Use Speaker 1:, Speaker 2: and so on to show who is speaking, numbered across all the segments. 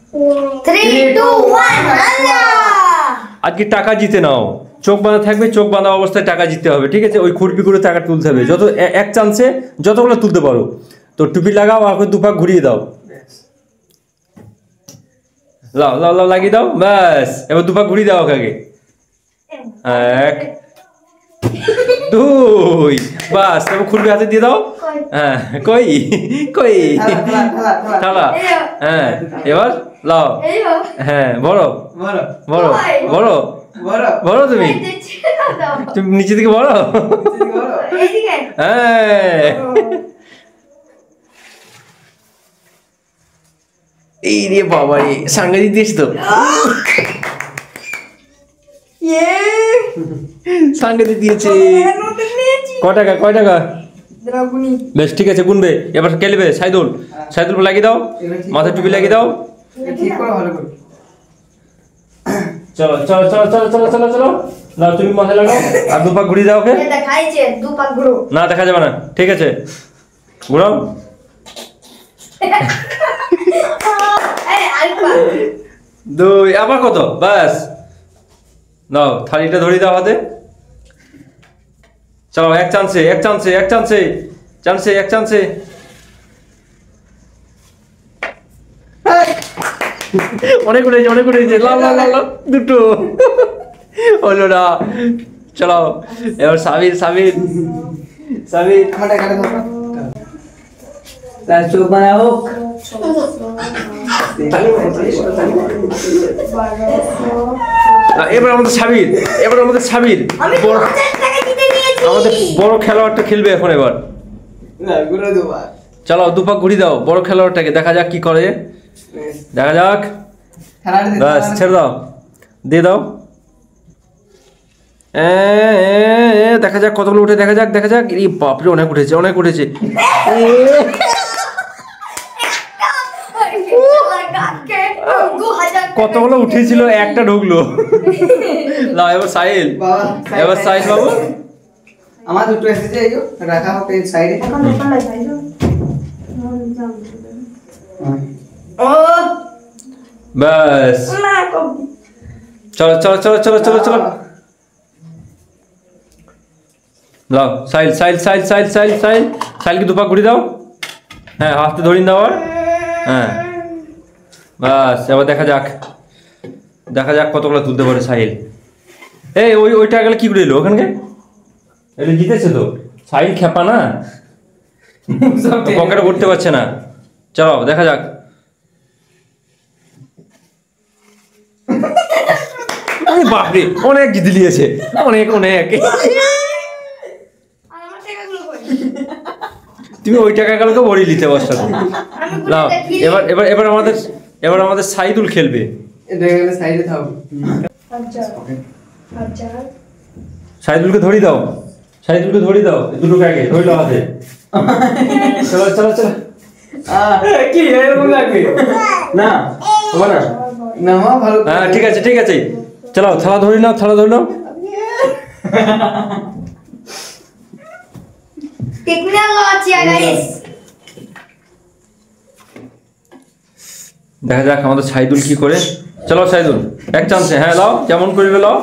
Speaker 1: 3 2 1 আল্লাহ
Speaker 2: আজকে টাকা জিতে নাও চোখ বাঁধা থাকবে চোখ বাঁধা অবস্থায় টাকা জিততে হবে ঠিক আছে ওই খুরপি করে টাকা তুলতে হবে যত এক চান্সে যতগুলো তুলতে পারো তো টুপি লাগাও আর দুপাক ঘুরিয়ে দাও লাও লাও লাও লাগিয়ে দাও ব্যাস এবার দুপাক ঘুরিয়ে দাও আগে 1 2 বাস এবার খুরপি হাতে দিয়ে দাও হ্যাঁ কই কই থালা হ্যাঁ এবার লাও হ্যাঁ বড় বড় বড় বড় তুমি তুমি নিচে দিকে বড় হ্যাঁ এই রে বাবা রে সাংঘাতিক দিয়েছ তো সাংঘাতিক দিয়েছে কয় টাকা বেশ ঠিক আছে গুনবে এবার খেলবে সাইদুল সাইদুল লাগিয়ে দাও মাথায় টুপি লাগিয়ে দাও চলো চলো চলো চলো চলো চলো চলো না তুমি মাথায় লাগাও আর দুপাক ঘুরিয়ে দাও ওকে
Speaker 1: দেখাইছে দুপাক ঘুরো
Speaker 2: না দেখা যাবে না ঠিক আছে ঘুরাও দুই আবার কত বাস নাও থালিটা ধরিয়ে দাও হাতে চলো এক চান্সে এক চান্সে এক চান্সে চান্সে এক চান্সে অনেক উঠেছে লাল লাল লাল দুটো হলো না চলো এবার সাবির সাবির সাবির
Speaker 3: তার চোখ বানা হোক
Speaker 2: এবার আমাদের সাবির এবার আমাদের সাবির আমাদের বড় খেলোয়াড়টা খেলবে এখন এবার চলো দুপাক ঘুরিয়ে দাও বড় খেলোয়াড়টাকে দেখা যাক কি করে দেখা যাক বাস ছেড়ে দাও দিয়ে দাও দেখা যাক কতগুলো উঠে দেখা যাক এই বাপরে অনেক উঠেছে কতগুলো উঠেছিল একটা ঢুকলো না এবার সাহিল এবার সাহিল বাবু
Speaker 3: আমার দুটো এসেছে এই রাখা হবে সাইডে
Speaker 2: বাস চলো চলো চলো চলো চলো চলো লাও সাইল সাইল সাইল সাইল সাইল সাইল সাইলকে দুপা ঘুরিয়ে দাও হ্যাঁ হাতে ধরিয়ে দাও আর হ্যাঁ বাস এবার দেখা যাক কতগুলো তুলতে পারে সাহিল এই ওইটা গেলে কি করে এলো ওখানকে এটা জিতেছে তো সাহিল খেপা না পকেটে করতে পারছে না চলো দেখা যাক বাপরে অনেক জিতে নিয়েছে অনেক তুমি ওই টাকাগুলোকে ভরিয়ে নিতে বসা নাও এবার আমাদের সাইদুল খেলবে সাইদুলকে ধরিয়ে দাও দুটো আগে ধরিল হাতে চলো চলো চলো
Speaker 3: কি এরকম লাগবে না হবে না না ভালো
Speaker 2: হ্যাঁ ঠিক আছে চলো থালা ধরে নাও দেখা যাক আমাদের সাইদুল কি করে চলো সাইদুল এক চান্সে হ্যাঁ লাও যেমন করবে লাও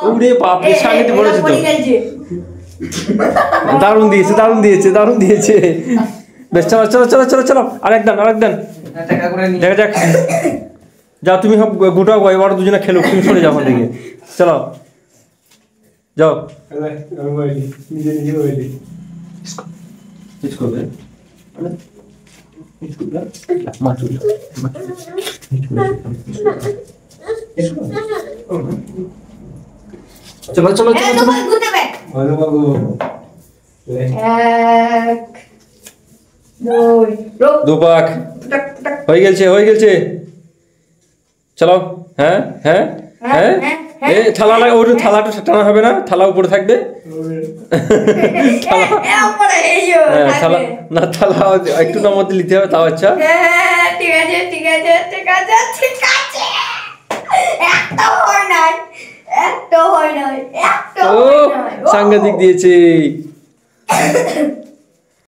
Speaker 2: ওরে বাপরে সাংঘাতে পড়েছে তো দারুণ দিয়েছে বেশ চলো আরেক দান দেখা যাক যাও তুমি সব গোটাও এবার দুজনে খেলো তুমি সরে যাও ওখান থেকে চলো যাও চলো দুপাক হয়ে গেছে চলো হ্যাঁ থালাটা টানা হবে না থালা উপরে থাকবে থালা একটু নামতে নিতে হবে তাও আচ্ছা সাংঘাতিক দিয়েছে
Speaker 3: না